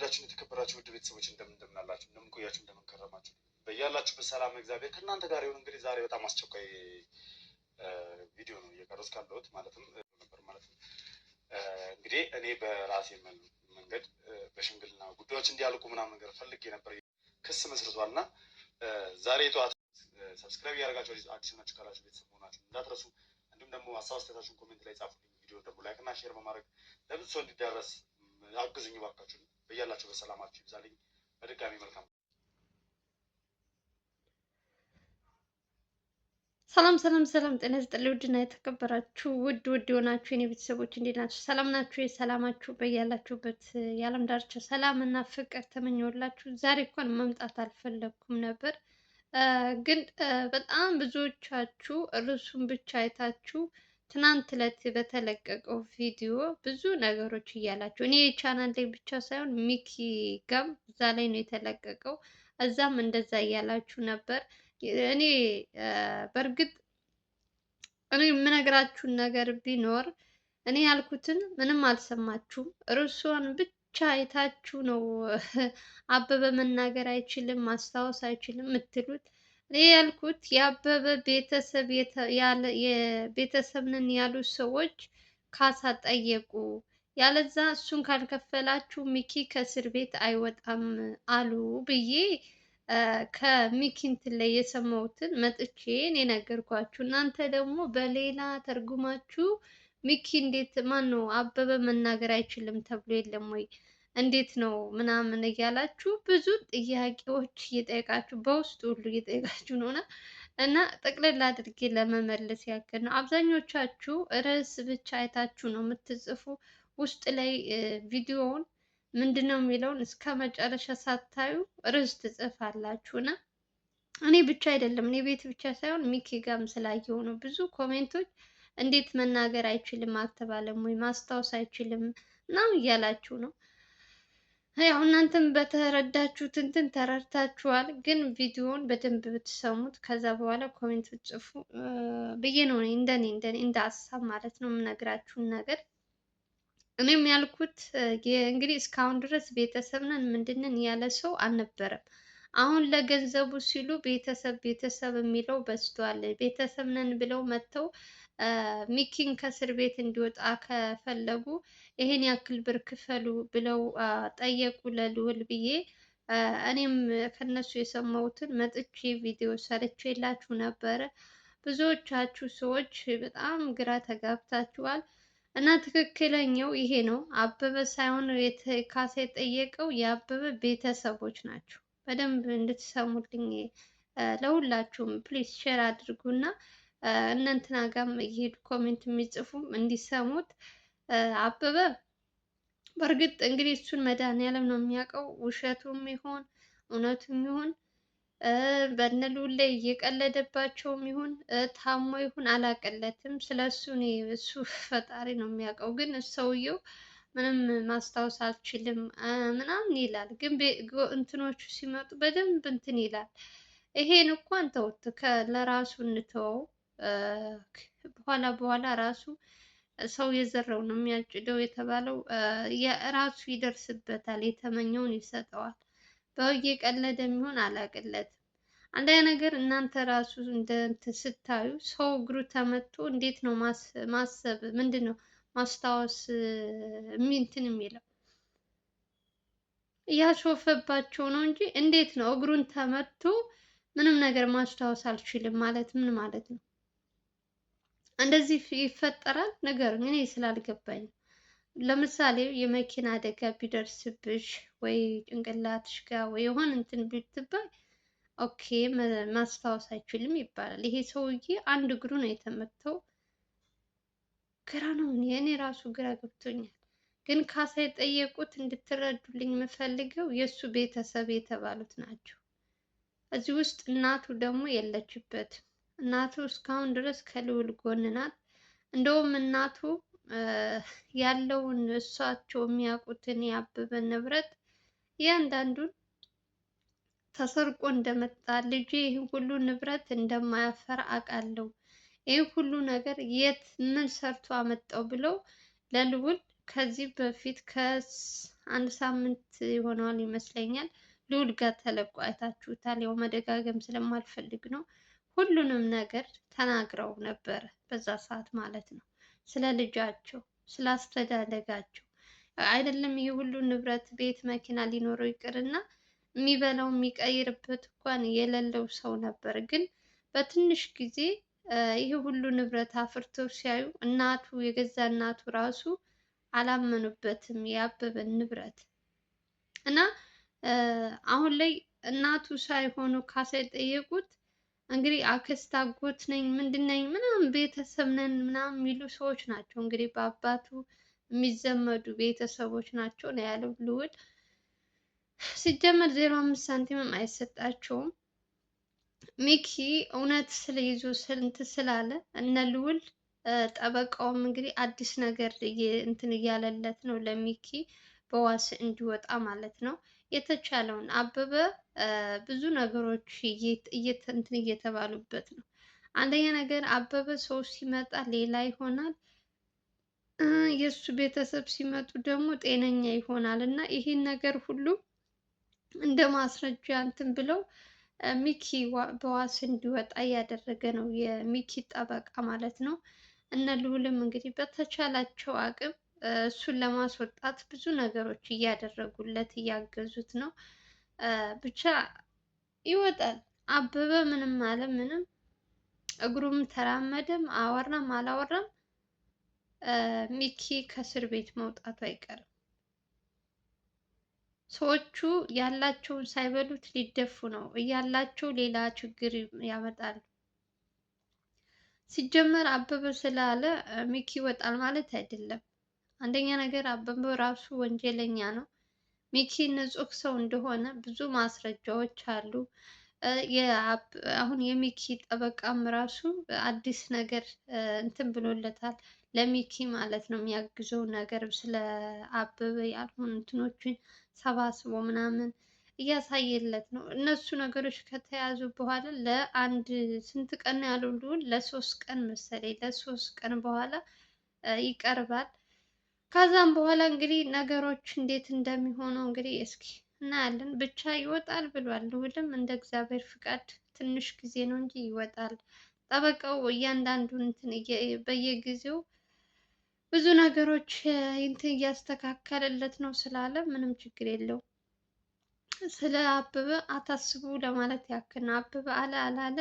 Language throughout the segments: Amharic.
የተወደዳችሁ የተከበራችሁ ውድ ቤተሰቦች እንደምን አላችሁ? እንደምን ቆያችሁ? እንደምን ከረማችሁ? በያላችሁበት ሰላም እግዚአብሔር ከእናንተ ጋር ይሁን። እንግዲህ ዛሬ በጣም አስቸኳይ ቪዲዮ ነው እየቀረጽኩ ያለሁት ማለትም ነበር ማለት ነው። እንግዲህ እኔ በራሴ መንገድ በሽምግልና ጉዳዮች እንዲያልቁ ምናምን ነገር ፈልጌ ነበር። ክስ መስርቷል እና ዛሬ ጠዋት ሰብስክራይብ ያደርጋችሁ አዲስ ናችሁ ካላችሁ ቤተሰብ መሆናችሁ እንዳትረሱ። እንዲሁም ደግሞ ሀሳብ አስተያየታችሁን ኮሜንት ላይ ጻፉልኝ። ቪዲዮ ደግሞ ላይክ እና ሼር በማድረግ ለብዙ ሰው እንዲዳረስ አግዙኝ እባካችሁ። በያላችሁ በሰላማችሁ ይብዛልኝ። በድጋሚ መልካም ሰላም ሰላም ሰላም፣ ጤና ይስጥልኝ ውድና የተከበራችሁ ውድ የሆናችሁ የኔ ቤተሰቦች እንዴት ናችሁ? ሰላም ናችሁ? የሰላማችሁ በያላችሁበት የዓለም ዳርቻ ሰላም እና ፍቅር ተመኘሁላችሁ። ዛሬ እንኳን መምጣት አልፈለኩም ነበር፣ ግን በጣም ብዙዎቻችሁ ርዕሱን ብቻ አይታችሁ ትናንት ዕለት በተለቀቀው ቪዲዮ ብዙ ነገሮች እያላችሁ እኔ ቻናል ላይ ብቻ ሳይሆን ሚኪ ጋም እዛ ላይ ነው የተለቀቀው፣ እዛም እንደዛ እያላችሁ ነበር። እኔ በእርግጥ እኔ የምነግራችሁን ነገር ቢኖር እኔ ያልኩትን ምንም አልሰማችሁም። ርዕሷን ብቻ አይታችሁ ነው አበበ መናገር አይችልም ማስታወስ አይችልም የምትሉት። እኔ ያልኩት የአበበ ቤተሰብ የቤተሰብ ነን ያሉ ሰዎች ካሳ ጠየቁ፣ ያለዛ እሱን ካልከፈላችሁ ሚኪ ከእስር ቤት አይወጣም አሉ ብዬ ከሚኪ እንትን ላይ የሰማሁትን መጥቼ እኔ ነገርኳችሁ። እናንተ ደግሞ በሌላ ተርጉማችሁ ሚኪ እንዴት ማን ነው አበበ መናገር አይችልም ተብሎ የለም ወይ እንዴት ነው ምናምን እያላችሁ ብዙ ጥያቄዎች እየጠየቃችሁ በውስጥ ሁሉ እየጠየቃችሁ ነው። እና ጠቅለል አድርጌ ለመመለስ ያክል ነው። አብዛኞቻችሁ ርዕስ ብቻ አይታችሁ ነው የምትጽፉ። ውስጥ ላይ ቪዲዮውን ምንድነው የሚለውን እስከ መጨረሻ ሳታዩ ርዕስ ትጽፋላችሁ። እና እኔ ብቻ አይደለም እኔ ቤት ብቻ ሳይሆን ሚኪ ጋም ስላየው ነው ብዙ ኮሜንቶች እንዴት መናገር አይችልም አልተባለም ወይ ማስታወስ አይችልም ምናምን እያላችሁ ነው። ያው እናንተም በተረዳችሁት እንትን ተረድታችኋል። ግን ቪዲዮውን በደንብ ብትሰሙት ከዛ በኋላ ኮሜንት ብትጽፉ ብዬ ነው እንደኔ እንደ ሀሳብ ማለት ነው የምነግራችሁን ነገር። እኔም ያልኩት እንግዲህ እስካሁን ድረስ ቤተሰብ ነን ምንድነን ያለ ሰው አልነበረም። አሁን ለገንዘቡ ሲሉ ቤተሰብ የሚለው በዝቷል። ቤተሰብ ነን ብለው መጥተው ሚኪን ከእስር ቤት እንዲወጣ ከፈለጉ ይሄን ያክል ብር ክፈሉ ብለው ጠየቁ ለልዑል ብዬ እኔም ከነሱ የሰማሁትን መጥቼ ቪዲዮ ሰርቼላችሁ ነበረ። ብዙዎቻችሁ ሰዎች በጣም ግራ ተጋብታችኋል። እና ትክክለኛው ይሄ ነው። አበበ ሳይሆን ካሳ የጠየቀው የአበበ ቤተሰቦች ናቸው። በደንብ እንድትሰሙልኝ ለሁላችሁም ፕሊዝ ሼር አድርጉና እነ እንትና ጋርም እየሄዱ ኮሜንት የሚጽፉም እንዲሰሙት። አበበ በእርግጥ እንግዲህ እሱን መድኃኒዓለም ነው የሚያውቀው፣ ውሸቱም ይሆን እውነቱም ይሆን በእነ ልዑል ላይ እየቀለደባቸውም ይሁን ታሞ ይሁን አላቀለትም። ስለሱ እኔ እሱ ፈጣሪ ነው የሚያውቀው። ግን ሰውየው ምንም ማስታወስ አልችልም ምናምን ይላል። ግን እንትኖቹ ሲመጡ በደንብ እንትን ይላል። ይሄን እንኳን ተውት፣ ለራሱ እንተወው። በኋላ ራሱ ሰው የዘራው ነው የሚያጭደው የተባለው ራሱ ይደርስበታል፣ የተመኘውን ይሰጠዋል። በየቀለደ የሚሆን አላቅለትም። አንደኛ ነገር እናንተ ራሱ እንትን ስታዩ ሰው እግሩ ተመቶ እንዴት ነው ማሰብ ምንድን ነው ማስታወስ እንትን የሚለው እያሾፈባቸው ነው እንጂ እንዴት ነው እግሩን ተመቶ ምንም ነገር ማስታወስ አልችልም ማለት ምን ማለት ነው? እንደዚህ ይፈጠራል ነገር እኔ ስላልገባኝ። ለምሳሌ የመኪና አደጋ ቢደርስብሽ ወይ ጭንቅላትሽ ጋር ወይ የሆነ እንትን ብትባይ ኦኬ ማስታወስ አይችልም ይባላል። ይሄ ሰውዬ አንድ እግሩ ነው የተመተው። ግራ ነው እኔ ራሱ ግራ ገብቶኛል። ግን ካሳ የጠየቁት እንድትረዱልኝ የምፈልገው የእሱ ቤተሰብ የተባሉት ናቸው። እዚህ ውስጥ እናቱ ደግሞ የለችበትም። እናቱ እስካሁን ድረስ ከልዑል ጎን ናት። እንደውም እናቱ ያለውን እሳቸው የሚያውቁትን ያበበ ንብረት እያንዳንዱን ተሰርቆ እንደመጣ ልጄ ይህ ሁሉ ንብረት እንደማያፈራ አውቃለሁ፣ ይህ ሁሉ ነገር የት ምን ሰርቶ አመጣው ብለው ለልዑል ከዚህ በፊት አንድ ሳምንት ይሆነዋል ይመስለኛል። ልዑል ጋር ተለቆ አይታችሁታል። ያው መደጋገም ስለማልፈልግ ነው። ሁሉንም ነገር ተናግረው ነበረ በዛ ሰዓት ማለት ነው። ስለ ልጃቸው፣ ስለ አስተዳደጋቸው አይደለም ይሄ ሁሉ ንብረት ቤት መኪና ሊኖረው ይቅርና የሚበላው የሚቀይርበት እንኳን የሌለው ሰው ነበር። ግን በትንሽ ጊዜ ይሄ ሁሉ ንብረት አፍርቶ ሲያዩ እናቱ የገዛ እናቱ ራሱ አላመኑበትም የአበበን ንብረት እና አሁን ላይ እናቱ ሳይሆኑ ካሳ የጠየቁት እንግዲህ አክስት አጎት ነኝ ምንድን ነኝ ምናምን ቤተሰብ ነን ምናምን የሚሉ ሰዎች ናቸው። እንግዲህ በአባቱ የሚዘመዱ ቤተሰቦች ናቸው ነው ያለው ልዑል። ሲጀመር 05 ሳንቲምም አይሰጣቸውም። ሚኪ እውነት ስለይዞ ስንት ስላለ እነ ልዑል ጠበቃውም እንግዲህ አዲስ ነገር እንትን እያለለት ነው ለሚኪ በዋስ እንዲወጣ ማለት ነው። የተቻለውን አበበ ብዙ ነገሮች እንትን እየተባሉበት ነው። አንደኛ ነገር አበበ ሰው ሲመጣ ሌላ ይሆናል፣ የእሱ ቤተሰብ ሲመጡ ደግሞ ጤነኛ ይሆናል እና ይህን ነገር ሁሉ እንደ ማስረጃ እንትን ብለው ሚኪ በዋስ እንዲወጣ እያደረገ ነው የሚኪ ጠበቃ ማለት ነው። እነ ልዑልም እንግዲህ በተቻላቸው አቅም እሱን ለማስወጣት ብዙ ነገሮች እያደረጉለት እያገዙት ነው። ብቻ ይወጣል። አበበ ምንም አለ ምንም እግሩም ተራመደም አወራም አላወራም ሚኪ ከእስር ቤት መውጣቱ አይቀርም። ሰዎቹ ያላቸውን ሳይበሉት ሊደፉ ነው። እያላቸው ሌላ ችግር ያመጣሉ። ሲጀመር አበበ ስላለ ሚኪ ይወጣል ማለት አይደለም። አንደኛ ነገር አበበ ራሱ ወንጀለኛ ነው። ሚኪ ንጹህ ሰው እንደሆነ ብዙ ማስረጃዎች አሉ። አሁን የሚኪ ጠበቃም ራሱ አዲስ ነገር እንትን ብሎለታል ለሚኪ ማለት ነው። የሚያግዘው ነገር ስለ አበበ ያልሆኑ እንትኖችን ሰባስቦ ምናምን እያሳየለት ነው። እነሱ ነገሮች ከተያዙ በኋላ ለአንድ ስንት ቀን ያለው ልዑል ለ3 ቀን መሰለኝ ለ3 ቀን በኋላ ይቀርባል። ከዛም በኋላ እንግዲህ ነገሮች እንዴት እንደሚሆኑ እንግዲህ እስኪ እናያለን። ብቻ ይወጣል ብሏል ልዑልም እንደ እግዚአብሔር ፍቃድ ትንሽ ጊዜ ነው እንጂ ይወጣል። ጠበቃው እያንዳንዱን እንትን በየጊዜው ብዙ ነገሮች እንትን እያስተካከለለት ነው ስላለ ምንም ችግር የለውም። ስለ አበበ አታስቡ ለማለት ያክል ነው። አበበ አለ አላለ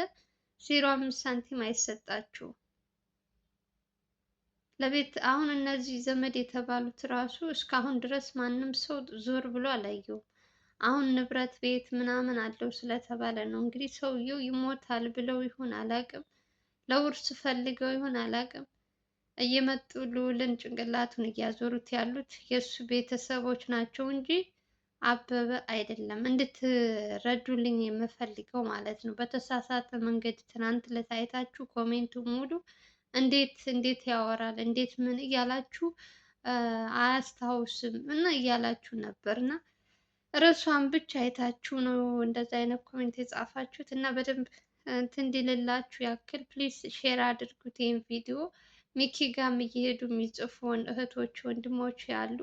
05 ሳንቲም አይሰጣችሁም። ለቤት አሁን እነዚህ ዘመድ የተባሉት ራሱ እስካሁን ድረስ ማንም ሰው ዞር ብሎ አላየውም። አሁን ንብረት ቤት ምናምን አለው ስለተባለ ነው እንግዲህ ሰውየው ይሞታል ብለው ይሆን አላቅም፣ ለውርስ ፈልገው ይሆን አላቅም። እየመጡ ልዑልን ጭንቅላቱን እያዞሩት ያሉት የእሱ ቤተሰቦች ናቸው እንጂ አበበ አይደለም። እንድትረዱልኝ የምፈልገው ማለት ነው። በተሳሳተ መንገድ ትናንት ለታይታችሁ ኮሜንቱ ሙሉ እንዴት ያወራል እንዴት ምን እያላችሁ አያስታውስም እና እያላችሁ ነበር እና ርዕሷን ብቻ አይታችሁ ነው እንደዛ አይነት ኮሜንት የጻፋችሁት እና በደንብ እንትን እንዲልላችሁ ያክል ፕሊስ ሼር አድርጉት ይህን ቪዲዮ። ሚኪ ጋም እየሄዱ የሚጽፉ እህቶች ወንድሞች ያሉ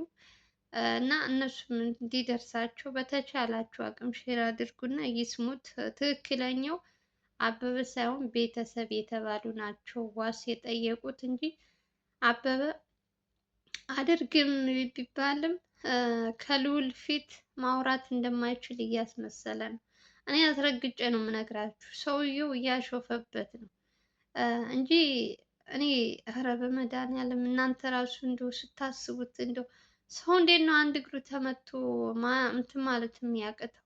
እና እነሱም እንዲደርሳቸው በተቻላችሁ አቅም ሼር አድርጉና ይስሙት። ትክክለኛው አበበ ሳይሆን ቤተሰብ የተባሉ ናቸው ዋስ የጠየቁት እንጂ አበበ አድርግም ቢባልም ከልዑል ፊት ማውራት እንደማይችል እያስመሰለ ነው። እኔ አስረግጬ ነው የምነግራችሁ፣ ሰውየው እያሾፈበት ነው እንጂ እኔ ኧረ በመድኃኒዓለም እናንተ ራሱ እንደው ስታስቡት እንደው ሰው እንዴት ነው አንድ እግሩ ተመቶ እንትን ማለት የሚያቅተው?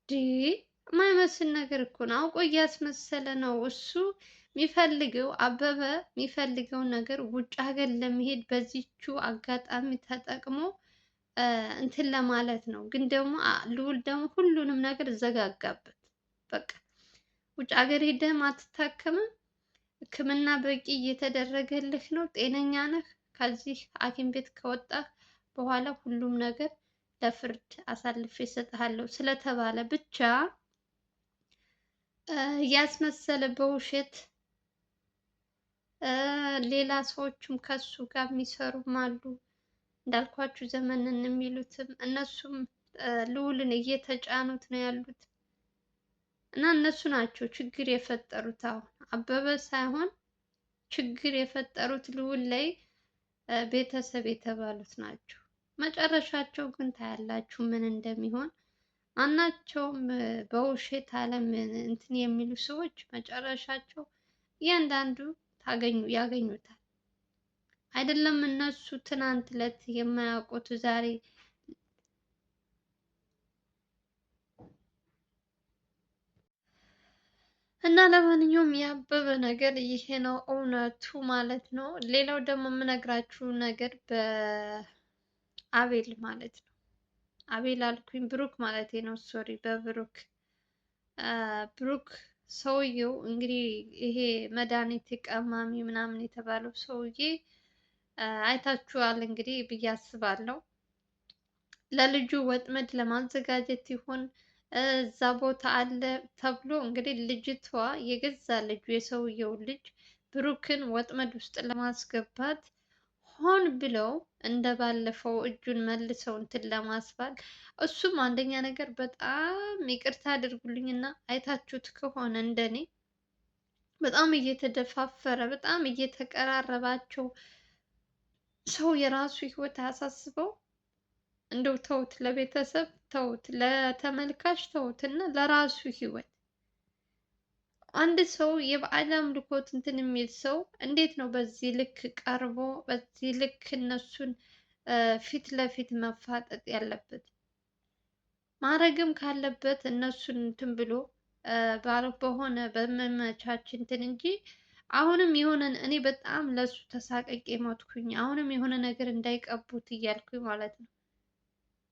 የማይመስል ነገር እኮ ነው። አውቆ እያስመሰለ ነው። እሱ የሚፈልገው አበበ የሚፈልገው ነገር ውጭ ሀገር ለመሄድ በዚቹ አጋጣሚ ተጠቅሞ እንትን ለማለት ነው። ግን ደግሞ ልዑል ደግሞ ሁሉንም ነገር ዘጋጋበት። በቃ ውጭ ሀገር ሄደህም አትታከምም፣ ሕክምና በቂ እየተደረገልህ ነው፣ ጤነኛ ነህ፣ ከዚህ ሐኪም ቤት ከወጣህ በኋላ ሁሉም ነገር ለፍርድ አሳልፌ እሰጥሃለሁ ስለተባለ ብቻ እያስመሰለ በውሸት ሌላ ሰዎችም ከሱ ጋር የሚሰሩም አሉ። እንዳልኳችሁ ዘመንን የሚሉትም እነሱም ልዑልን እየተጫኑት ነው ያሉት እና እነሱ ናቸው ችግር የፈጠሩት። አሁን አበበ ሳይሆን ችግር የፈጠሩት ልዑል ላይ ቤተሰብ የተባሉት ናቸው። መጨረሻቸው ግን ታያላችሁ ምን እንደሚሆን። ማናቸውም በውሸት ዓለም እንትን የሚሉ ሰዎች መጨረሻቸው እያንዳንዱ ያገኙታል። አይደለም እነሱ ትናንት ዕለት የማያውቁት ዛሬ እና ለማንኛውም ያበበ ነገር ይሄ ነው እውነቱ ማለት ነው። ሌላው ደግሞ የምነግራችሁ ነገር በአቤል ማለት ነው። አቤል አልኩኝ ብሩክ ማለቴ ነው። ሶሪ በብሩክ ብሩክ ሰውየው እንግዲህ ይሄ መድኃኒት ቀማሚ ምናምን የተባለው ሰውዬ አይታችኋል እንግዲህ ብዬ አስባለሁ። ለልጁ ወጥመድ ለማዘጋጀት ይሆን እዛ ቦታ አለ ተብሎ እንግዲህ ልጅቷ የገዛ ልጁ የሰውየው ልጅ ብሩክን ወጥመድ ውስጥ ለማስገባት ሆን ብለው እንደባለፈው እጁን መልሰው እንትን ለማስባል እሱም አንደኛ ነገር በጣም ይቅርታ አድርጉልኝና አይታችሁት ከሆነ እንደኔ በጣም እየተደፋፈረ በጣም እየተቀራረባቸው ሰው የራሱ ህይወት አያሳስበው። እንደው ተውት፣ ለቤተሰብ ተውት፣ ለተመልካች ተውት እና ለራሱ ህይወት አንድ ሰው የበዓል አምልኮት እንትን የሚል ሰው እንዴት ነው በዚህ ልክ ቀርቦ በዚህ ልክ እነሱን ፊት ለፊት መፋጠጥ ያለበት? ማድረግም ካለበት እነሱን እንትን ብሎ በሆነ በመመቻች እንትን እንጂ አሁንም የሆነን እኔ በጣም ለሱ ተሳቀቄ ሞትኩኝ። አሁንም የሆነ ነገር እንዳይቀቡት እያልኩኝ ማለት ነው።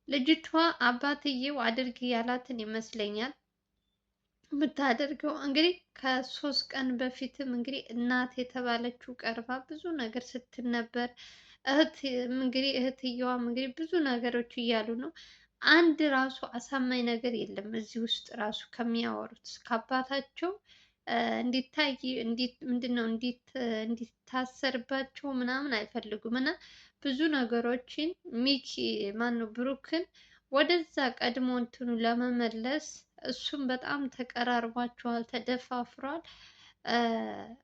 ልጅቷ አባትየው አድርግ ያላትን ይመስለኛል የምታደርገው። እንግዲህ ከ3 ቀን በፊትም እንግዲህ እናት የተባለችው ቀርባ ብዙ ነገር ስትል ነበር። እንግዲህ እህትየዋም እንግዲህ ብዙ ነገሮች እያሉ ነው። አንድ ራሱ አሳማኝ ነገር የለም እዚህ ውስጥ ራሱ ከሚያወሩት ከአባታቸው እንዲታይ ምንድነው እንዲታሰርባቸው ምናምን አይፈልጉም እና ብዙ ነገሮችን ሚኪ ማነው ብሩክን ወደዛ ቀድሞ እንትኑ ለመመለስ እሱም በጣም ተቀራርቧቸዋል፣ ተደፋፍሯል።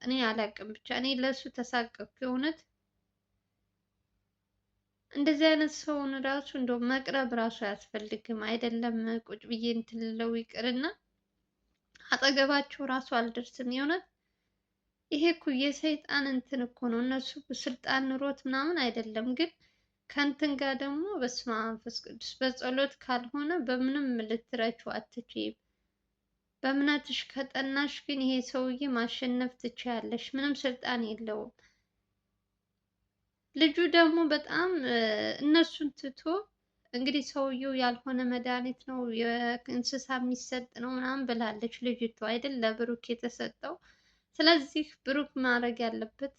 እኔ አላቅም ብቻ እኔ ለሱ ተሳቀቅኩ የእውነት። እንደዚህ አይነት ሰውን ራሱ እንደው መቅረብ ራሱ አያስፈልግም። አይደለም ቁጭ ብዬ እንትን ልለው ይቅርና አጠገባቸው ራሱ አልደርስም የእውነት። ይሄ እኮ የሰይጣን እንትን እኮ ነው። እነሱ ስልጣን ኑሮት ምናምን አይደለም ግን ከእንትን ጋር ደግሞ በስመ አብ መንፈስ ቅዱስ በጸሎት ካልሆነ በምንም ልትረቹ አትችይም። በእምነትሽ ከጠናሽ ግን ይሄ ሰውዬ ማሸነፍ ትችያለሽ። ምንም ስልጣን የለውም። ልጁ ደግሞ በጣም እነሱን ትቶ እንግዲህ ሰውየው ያልሆነ መድኃኒት ነው የእንስሳ የሚሰጥ ነው ምናምን ብላለች ልጅቷ አይደል ለብሩክ የተሰጠው። ስለዚህ ብሩክ ማድረግ ያለበት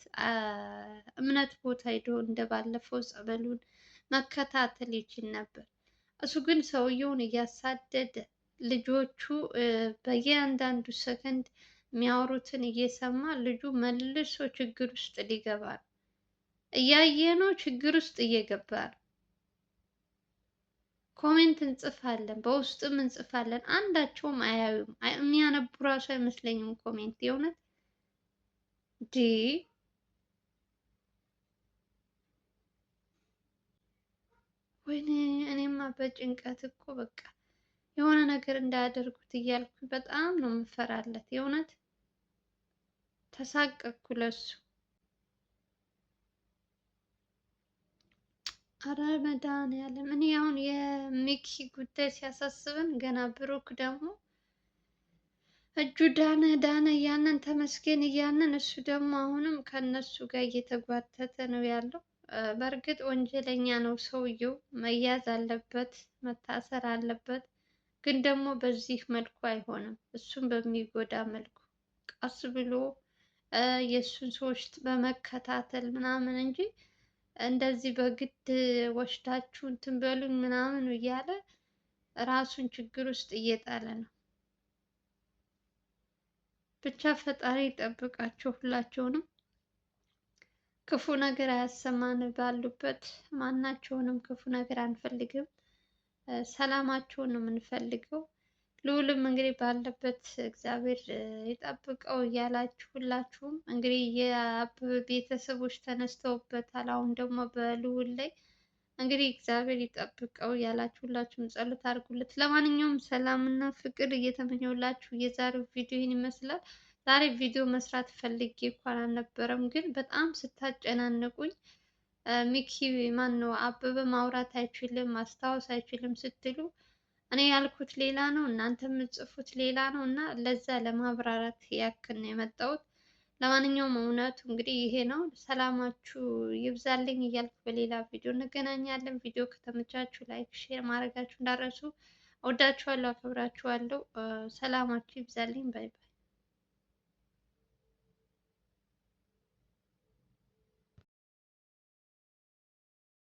እምነት ቦታ ሄዶ እንደባለፈው ጸበሉን መከታተል ይችል ነበር። እሱ ግን ሰውየውን እያሳደደ ልጆቹ በየአንዳንዱ ሰከንድ የሚያወሩትን እየሰማ ልጁ መልሶ ችግር ውስጥ ሊገባ ነው። እያየ ነው ችግር ውስጥ እየገባ ነው። ኮሜንት እንጽፋለን፣ በውስጥም እንጽፋለን። አንዳቸውም አያዩም። የሚያነቡ ራሱ አይመስለኝም ኮሜንት የእውነት ዲ ወይኔ እኔማ በጭንቀት እኮ በቃ የሆነ ነገር እንዳያደርጉት እያልኩ በጣም ነው የምፈራለት የእውነት ተሳቀቅኩ ለሱ። አረ መድኃኒዓለም እኔ አሁን የሚኪ ጉዳይ ሲያሳስበን ገና ብሩክ ደግሞ እጁ ዳነ ዳነ እያንን ተመስገን እያንን እሱ ደግሞ አሁንም ከነሱ ጋር እየተጓተተ ነው ያለው። በእርግጥ ወንጀለኛ ነው ሰውየው፣ መያዝ አለበት፣ መታሰር አለበት። ግን ደግሞ በዚህ መልኩ አይሆንም። እሱን በሚጎዳ መልኩ ቀስ ብሎ የእሱን ሰዎች በመከታተል ምናምን እንጂ እንደዚህ በግድ ወስዳችሁ እንትን በሉኝ ምናምን እያለ ራሱን ችግር ውስጥ እየጣለ ነው። ብቻ ፈጣሪ ይጠብቃቸው ሁላቸውንም። ክፉ ነገር አያሰማን ባሉበት። ማናቸውንም ክፉ ነገር አንፈልግም። ሰላማቸውን ነው የምንፈልገው። ልዑልም እንግዲህ ባለበት እግዚአብሔር ይጠብቀው እያላችሁ ሁላችሁም እንግዲህ የአበበ ቤተሰቦች ተነስተውበታል። አሁን ደግሞ በልዑል ላይ እንግዲህ እግዚአብሔር ይጠብቀው እያላችሁ ሁላችሁም ጸሎት አድርጉለት። ለማንኛውም ሰላምና ፍቅር እየተመኘውላችሁ የዛሬው ቪዲዮ ይህን ይመስላል። ዛሬ ቪዲዮ መስራት ፈልጌ እንኳን አልነበረም፣ ግን በጣም ስታጨናንቁኝ ሚኪ ማን ነው አበበ ማውራት አይችልም ማስታወስ አይችልም ስትሉ እኔ ያልኩት ሌላ ነው፣ እናንተ የምትጽፉት ሌላ ነው እና ለዛ ለማብራራት ያክል ነው የመጣሁት። ለማንኛውም እውነቱ እንግዲህ ይሄ ነው። ሰላማችሁ ይብዛልኝ እያልኩ በሌላ ቪዲዮ እንገናኛለን። ቪዲዮ ከተመቻችሁ ላይክ፣ ሼር ማድረጋችሁ እንዳረሱ። እወዳችኋለሁ፣ አከብራችኋለሁ። ሰላማችሁ ይብዛልኝ። ባይ ባይ።